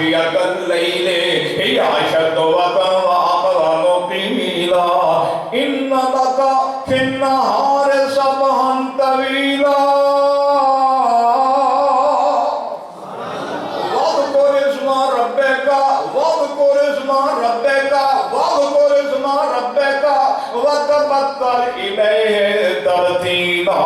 ناشیۃ اللیل ہی اشد وطئا واقوم قیلا ان لک فی النہار سبحا طویلا واذکر اسم ربک وتبتل الیہ تبتیلا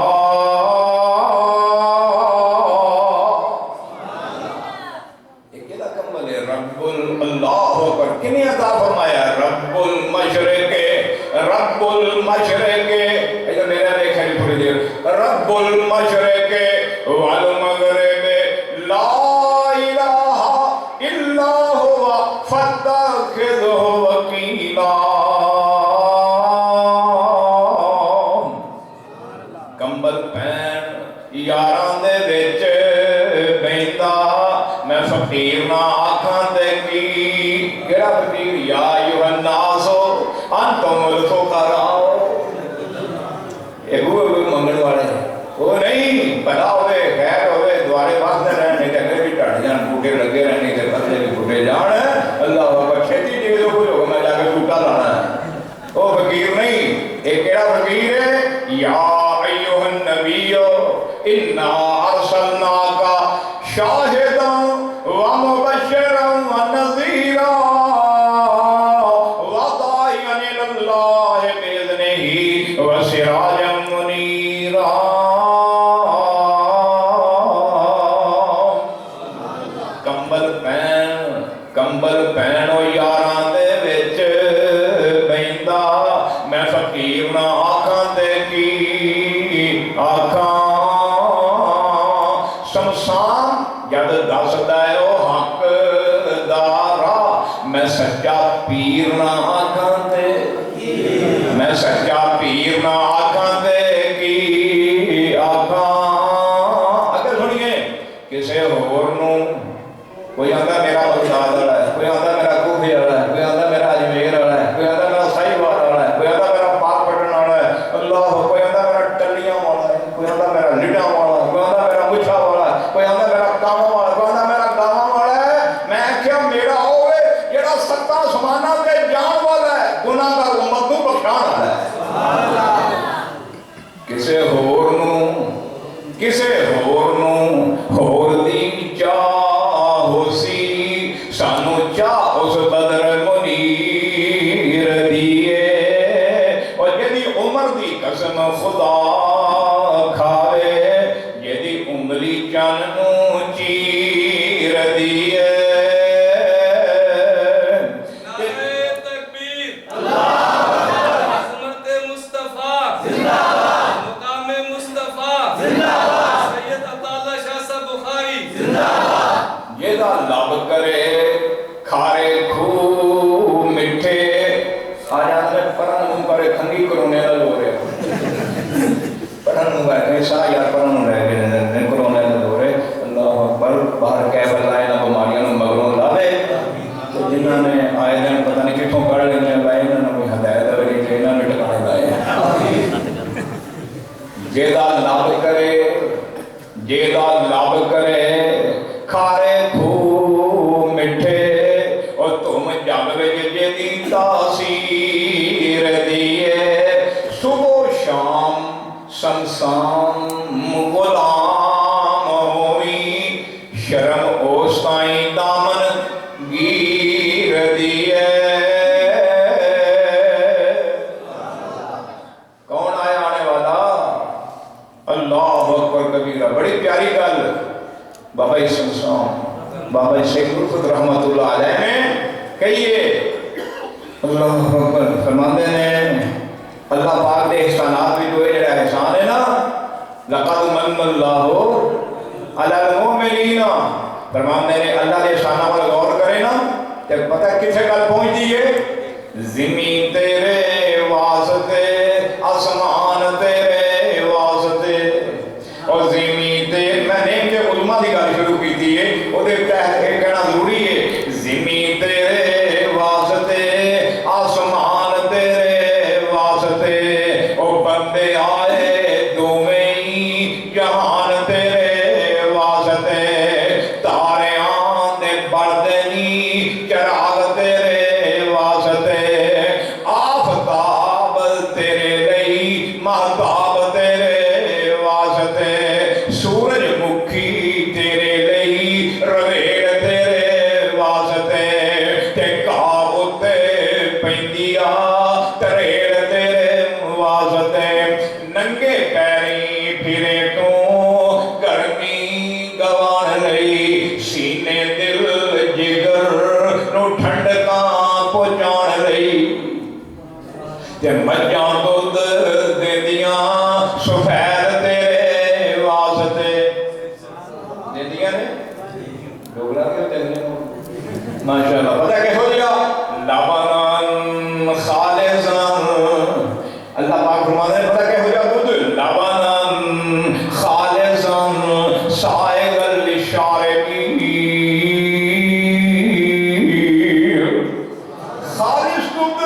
اللہ اکبر کنہیں عطا فرمایا رب المشرق ایسا میرا دیکھا نہیں تھوڑی دیر رب المشرق والمغرب لا الہ الا ہوا فاتخذہ وکیلا کمبل پہن یاراں دے وچ بیندا میں فقیر نہ آکھاں تے کی کیڑا فقیر یا ایھا الناس انتم الفقراء ایک وہ منگل والے وہ نہیں بھلا ہوئے خیر ہوئے دوارے واسطے رہنے تے اگر بھی ٹڑ جان بوٹے لگے رہنے تے پتے بھی بوٹے جان اللہ اکبر چھتی چیز کوئی ہوگا میں جا کے بوٹا لانا ہے وہ فقیر نہیں ایک کیڑا فقیر ہے یا ایھا النبی انا ارسلناک شاہدا ومبشرا ونذیرا وداعیا الی اللہ باذنہ وسراجا منیرا کمبل پہن او یاراں دے وچ بیندا میں فقیر نہ آکھاں تے کی آکھاں شمشان جد دسدا ہے او حق دارا میں سچا پیر نہ آکھاں تے میں سچا پیر نہ آکھاں تے کی آکھاں اگر سنیے کسے ہور نو کوئی آندا میرا بغداد والا ہے کوئی آندا میرا کوفے والا ہے کوئی آندا میرا اجمیر والا ہے کوئی آندا میرا ساہیوال والا ہے کوئی آندا میرا پاک پٹن والا ہے اللہ کوئی آندا میرا ٹلیاں والا ہے کوئی آندا میرا نڈاں والا ہے کوئی آندا میرا مچھا والا ہے کوئی آندا میرا کاواں والا کوئی آندا میرا گاواں والا ہے میں آکھیا میرا ہوئے جڑا ستا سماناں تے جان والا ہے گناہگار امت نوں بخشان والا ہے سبحان اللہ کسے ہور نوں ہور دی چاہ سی سانو چاہ اس بدر منیر دیئے اور جدی عمر دی قسم خدا کھاوے جدی عمری جاننو چیر دیئے نعرہ تکبیر عظمت مصطفیٰ مقام مصطفیٰ سید عطاءاللہ شاہ صاحب بخاری جیدہ لب کرے کھارے کھو مٹھے آجات میں پرن ہوں کرے کھنگی کرونے لو رہے پرن ہوں گئے ایسا یار پرن ہوں رہے گئے کرونے لو رہے اللہ اکبر باہر کہہ بلائے نہ بماریاں نہ مغروں لاوے تو جنہوں نے آئے دن پتہ نہیں کتوں کڑ لینے لائے انہوں نے کوئی ہدایت ہوئی کہ انہوں نے ٹکانے لائے جیدہ لب کرے کھارے کھو مٹھے اور تم جگ وچ جدی تاثیر دیئے صبح و شام سمسام غلام ہوئی شرم اوستائیں دامن گیر دیئے کون آیا آنے والا اللہ اکبر کبیرہ بڑی پیاری گل بابا سمسام بابا شیخ الفت رحمت اللہ علیہ نے کہیے اللہ اکبر فرماندے نے اللہ پاک دے احسانات بھی دوئے جڑا احسان ہے نا لقد من اللہ علی المؤمنین فرماندے نے اللہ دے احسانات پر غور کرے نا تے پتہ کتھے گل پہنچ دیئے زمین تیرے واسطے آسمان تیرے واسطے اور زمین تیرے میں نے کہ علماء دی گل شروع کی دیئے وہ دے تحقیق کہنا ضروری ہے زمین تیرے واسطے آسمان تیرے واسطے او بندے آئے دوویں جہان تیرے واسطے تارے آن دے بڑھ دے ڈوگرا کیوں چلنے ہو ماشاءاللہ پتہ کہ ہو جیا لبنان خالصاً اللہ پاک فرماتے ہیں پتہ کہ ہو جیا دودھ لبنان خالصاً سائغا للشاربین خالص دودھ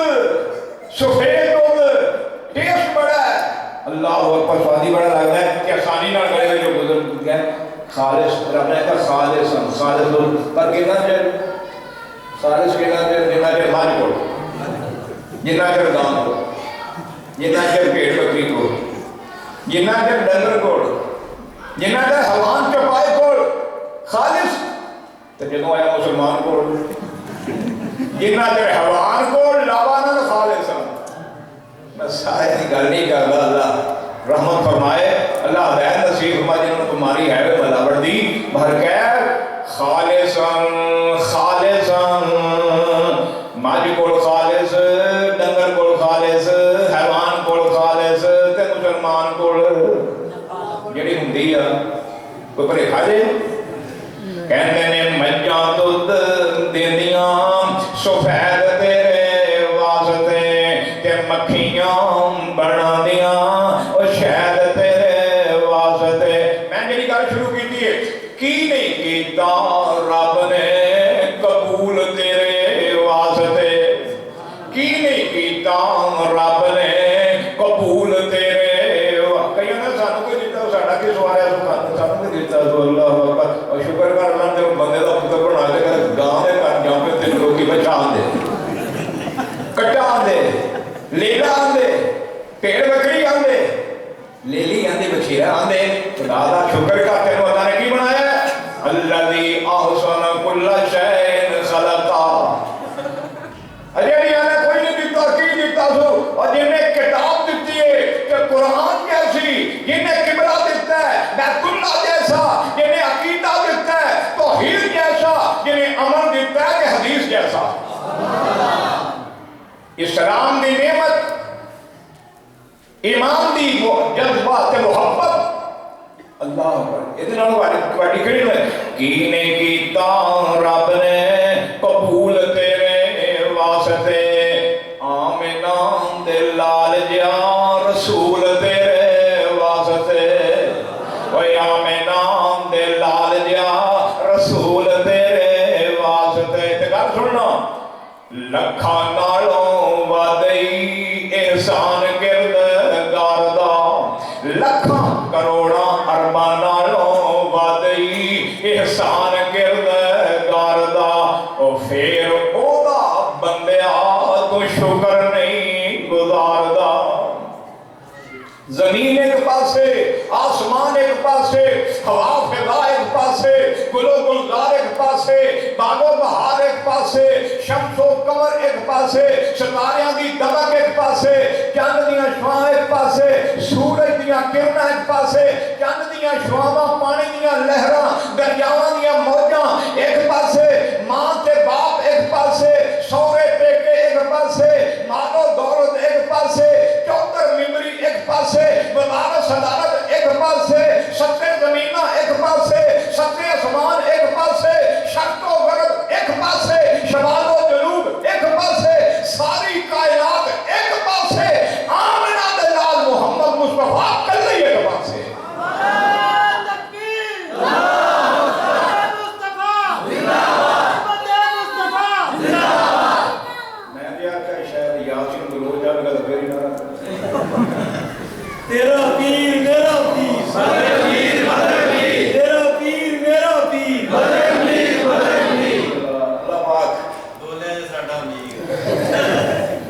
سفید دودھ ٹیسٹ بڑا ہے اللہ اکبر سوادی بڑا لگتا ہے کہ آسانی نہ کرے جو بزرگ گئے خالص رب نے کہا خالص دودھ پر کہنا چاہے خالص کہنا چاہے جنہ چاہے ماج کو جنہ چاہے دان کو جنہ چاہے پیڑ بکری کو جنہ چاہے ڈنگر کو جنہ چاہے حوان چپائے کو خالص تو جنہوں آیا مسلمان کو جنہ چاہے حوان کو لابانا خالص میں سارے کی گل نہیں کرتا اللہ رحمت فرمائے اللہ ہدایت نصیب فرمائے جنہوں نے تمہاری ہے وہ بلا بردی بھر کے خالصاً ماجی کو خالص ڈنگر کو خالص حیوان کو خالص تے مسلمان کو جڑی ہوندی ہے کوئی پرے کھا دے کہندے نے مجھاں دودھ دیندیاں سفید تیرے واسطے تے مکھیاں بنا دیاں او شہد تیرے واسطے میں جڑی گل شروع کیتی ہے کی نہیں کیتا رب نے قبول تیرے واسطے کی نہیں کیتا رب نے قبول تیرے کئی نے سانو کوئی دیتا ساڈا کی سواریا سانو کوئی دیتا سو اللہ اکبر اور شکر کر اللہ تے بندے دا پتر بنا کے گاں دے کر جاں پہ تین روٹی بچا دے کٹا دے لیلا آندے پیڑ بکری آندے لیلی آندے بچیرہ آندے خدا دا شکر کا تینو اللہ نے کی بنایا ہے الذی احسن کل شیء خلقا اجے نے کوئی نہیں دیتا کی دیتا سو اور جن نے کتاب دیتی ہے کہ قرآن جیسی جن نے قبلہ دیتا ہے بیت اللہ جیسا جن نے عقیدہ دیتا ہے توحید جیسا جن نے عمل دیتا ہے کہ حدیث جیسا اسلام دی نعمت ایمان دی جذبات محبت اللہ اکبر اتنا واڑی کھڑی ہے کی نے کیتا رب نے قبول تیرے واسطے آمنہ دے لال جا رسول تیرے واسطے وے آمنہ دے لال جا رسول تیرے واسطے تے گل سننا لکھاں نالوں وادئی احسان کردگار دا لکھاں کروڑاں ارباں نالوں وادئی احسان کردگار دا او پھر او دا بندیا تو شکر نہیں گزاردا زمین ایک پاسے آسمان ایک پاسے ہوا فضا ایک پاسے گل و گلزار ایک پاسے باغ و بہار ایک پاسے شمس و قمر ایک پاسے ستاریاں دی دمک ایک پاسے چند دیاں شعاں ایک پاسے سورج دیاں کرناں ایک پاسے چند دیاں شعاواں پانی دیاں لہراں دریاواں دیاں موجاں ایک پاسے ماں تے باپ ایک پاسے سورے پیکے ایک پاسے مال و دولت ایک پاسے چوتر ممبری ایک پاسے وزارت صدارت ایک پاسے ستے زمینہ ایک پاسے ستے اسمان ایک پاسے شرق و غرب ایک پاسے شمال و جنوب ایک پاسے ساری کائنات ایک پاسے آمنہ دلال محمد مصطفیٰ کلی ایک پاسے تیرا پیر میرا پیر بدر پیر بدر پیر تیرا پیر میرا پیر بدر پیر بدر پیر اللہ پاک دولے ساڈا پیر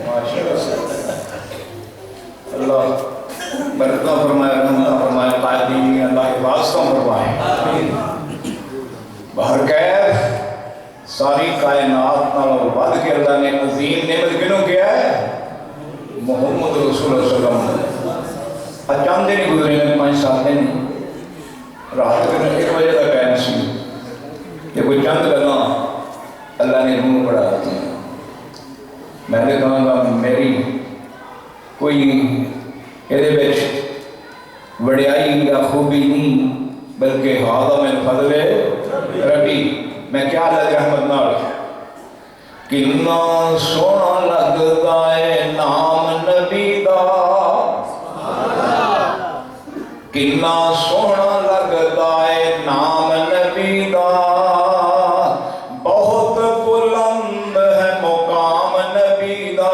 ماشاءاللہ اللہ برکتہ فرمائے رحمتہ فرمائے قائدین اللہ حفاظتہ فرمائے آمین بہر کیف ساری کائنات نالوں ود کے اللہ نے عظیم نعمت کنوں کیا ہے محمد رسول اللہ صلی اللہ علیہ وسلم چند دن گزرے میں 5-7 دن رات کے 1 بجے کا ٹائم سی کہ کوئی چند گلاں اللہ نے منہ پڑھا دیتی ہیں میں نے کہا گا میری کوئی یہ وڈیائی یا خوبی نہیں بلکہ ہادہ میں فضل ربی میں کیا لگ رحمت نال کنا سونا لگدا ہے نام نبی دا کنا سونا لگدا ہے نام نبی دا بہت بلند ہے مقام نبی دا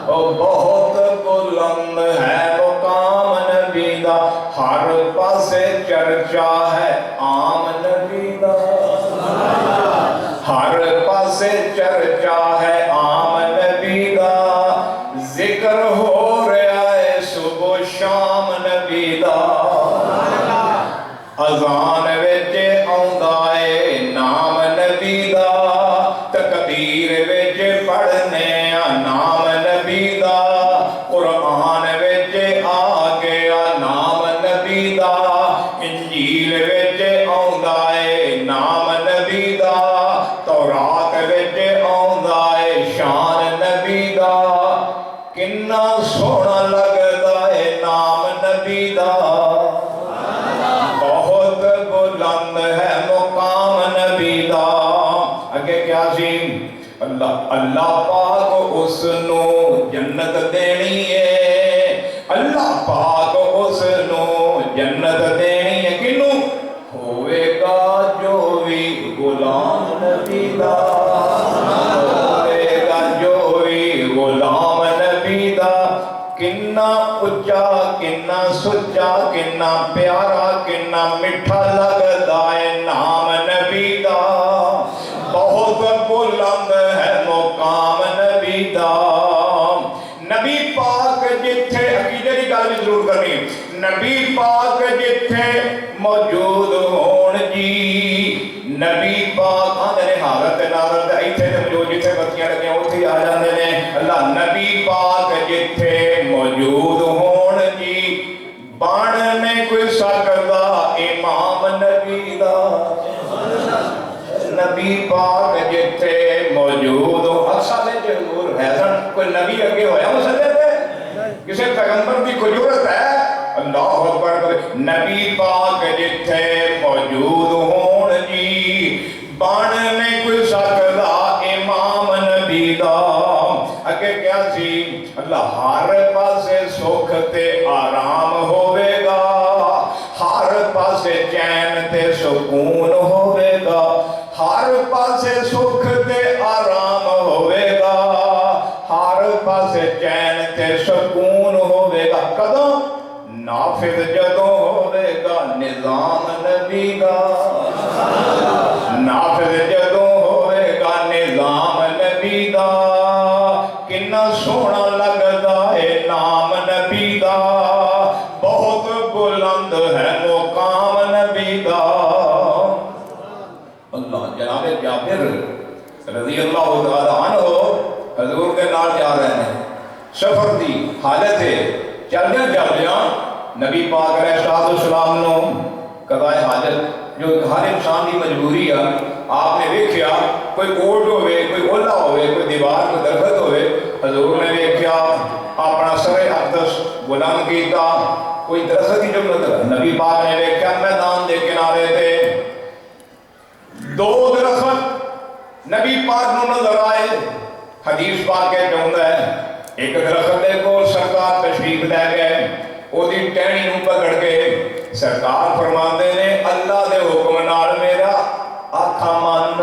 بہت بلند ہے مقام نبی دا ہر پاسے چرچا ہے عام نبی دا ہر پاسے چرچا ہے عام نبی دا ذکر ہو رہا ہے صبح شام نبی دا اذان وچ آندا ہے نام نبی دا تکبیر وچ پڑھنے نام نبی دا قرآن وچ آ گیا نام نبی دا انجیل وچ آندا ہے نام نبی دا تورات وچ آندا ہے شان نبی دا کنا سونا لگدا ہے نام نبی دا بہت بلند ہے مقام نبی دا اگے کیا سی اللہ پاک اس نو جنت دینی ہے اللہ پاک اس نو جنت دینی ہے کنو ہوئے گا جو بھی غلام نبی دا ہوئے گا جو بھی غلام نبی دا کنا اچا کنا سچا کنا پیارا کنا میٹھا لگدا ہے نام نبی دا بہت بلند ہے مقام نبی دا نبی پاک جتھے عقیدے کی گل بھی ضرور کرنی نبی پاک جتھے موجود ہون جی نبی پاک آندے نے حالت نارت ایتھے تے موجود جتھے بتیاں لگیاں اوتھے آ جاندے نے اللہ نبی پاک جتھے موجود ہون جی بن نہیں کوئی سکدا امام نبی دا نبی پاک جتھے موجود ہو اکثر نے حضور حسن کوئی نبی اگے ہویا مسئلے پہ کسی پیغمبر کی کوئی ضرورت ہے اللہ اکبر نبی پاک جتھے موجود ہون جی بن نہیں کوئی سکدا امام نبی دا اگے کیا سی اللہ ہر پاسے سکھ تے آرام ہوئے گا ہر پاسے چین تے سکون ہوئے گا ہر پاسے سکھ تے آرام ہوئے گا ہر پاسے چین تے سکون ہوئے گا کدوں نافذ جدوں ہوئے گا نظام نبی دا نافذ جدوں ہوئے گا نظام نبی دا کنا سونا لگدا ہے نام نبی دا بہت بلند ہے مقام نبی دا اللہ جناب جابر رضی اللہ تعالی عنہ حضور کے نال جا رہے ہیں سفر دی حالت ہے چلدیاں نبی پاک علیہ السلام نو قضائے حاجت جو ہر انسان کی مجبوری ہے آپ نے دیکھا کوئی کوٹ ہوئے کوئی اولا ہوئے کوئی دیوار کوئی درخت ہوئے حضور نے دیکھا اپنا سر اقدس بلند کیتا کوئی درخت کی جملت نبی پاک نے دیکھا میدان دے کنارے تھے دو درخت نبی پاک نو نظر آئے حدیث پاک کے چاہتا ہے ایک درخت دے کو سرکار تشریف لے گئے وہ دی ٹہنی نو پکڑ کے سرکار فرماندے نے اللہ دے حکم نال میرا آکھا مان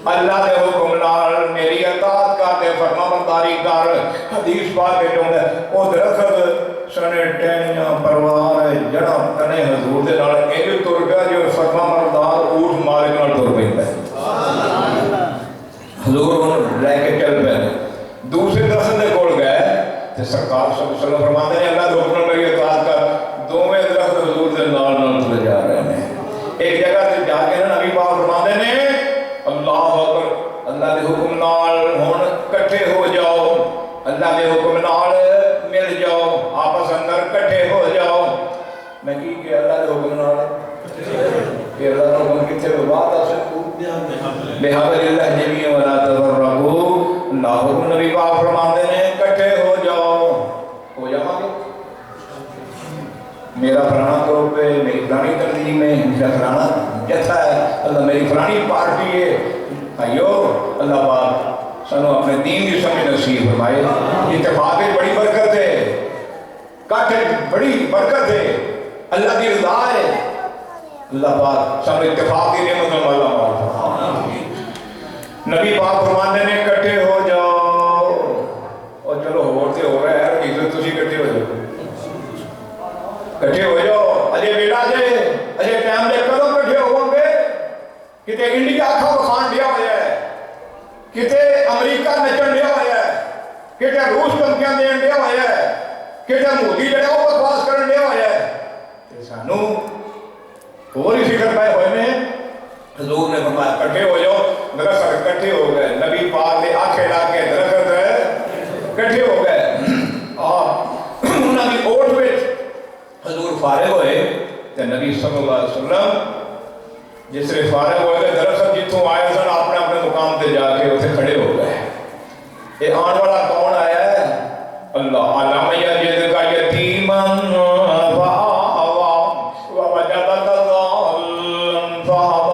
اللہ دے حکم نال میری اطاعت کر تے فرما برداری کر حدیث پاک کے چاہتا ہے وہ درخت سنے ٹہنیاں پروار جڑا تنے حضور دے نال ایک تر گیا جو فرما بردار اونٹ مالک نال تر پیندا ہے حضور لے کے چل پے دوسرے درخت دے کول گئے تے سرکار صلی اللہ علیہ وسلم فرماندے نے اللہ دے حکم نال میری اطاعت کر دوویں درخت حضور دے نال چلے جا رہے ہیں ایک جگہ تے جا کے نبی پاک فرماندے نے اللہ اکبر اللہ دے حکم نال ہن اکٹھے ہو جاؤ اللہ دے حکم نال مل جاؤ آپس اندر اکٹھے ہو جاؤ میں کی کہ اللہ دے حکم نال کہ اللہ دے حکم کتے بات آ سکو بحبل اللہ جمیع ولا تفرقوا اللہ حکم نبی پاک فرماندے نے اکٹھے ہو جاؤ ہو جاؤ گے میرا فلانا گروپ ہے میری فلانی تنظیم ہے میرا فلانا جتھا ہے اللہ میری فلانی پارٹی ہے بھائیو اللہ پاک سنو اپنے دین کی سمجھ نصیب فرمائے اتفاق بڑی برکت ہے کاٹھے بڑی برکت ہے اللہ کی رضا ہے اللہ پاک سب اتفاق کی نعمت میں اللہ پاک نبی پاک فرمانے نے کٹھے ہو جاؤ اور چلو ہوتے ہو رہا ہے عزت تسی کٹھے ہو جاؤ کٹھے ہو جاؤ اجے بیٹا جے اجے ٹائم دے کدوں کٹھے ہو گے کتے انڈیا کھا بخان دیا ہوا ہے کتے امریکہ نچن دیا ہوا ہے کتے روس دھمکیاں دین دیا ہوا ہے کتے مودی جڑا وہ بکواس کرن دیا ہوا ہے تے سانو اور ہی فکر پائے ہوئے میں حضور نے فرمایا کٹھے ہو جاؤ درخت کٹھے ہو گئے نبی پاک نے آنکھیں لا کے درخت کٹھے ہو گئے اور انہاں دی اوٹ وچ حضور فارغ ہوئے تے نبی صلی اللہ علیہ وسلم جس سے فارغ ہوئے درخت جتوں آئے سن اپنے اپنے مقام تے جا کے اتنے کھڑے ہو گئے یہ آن والا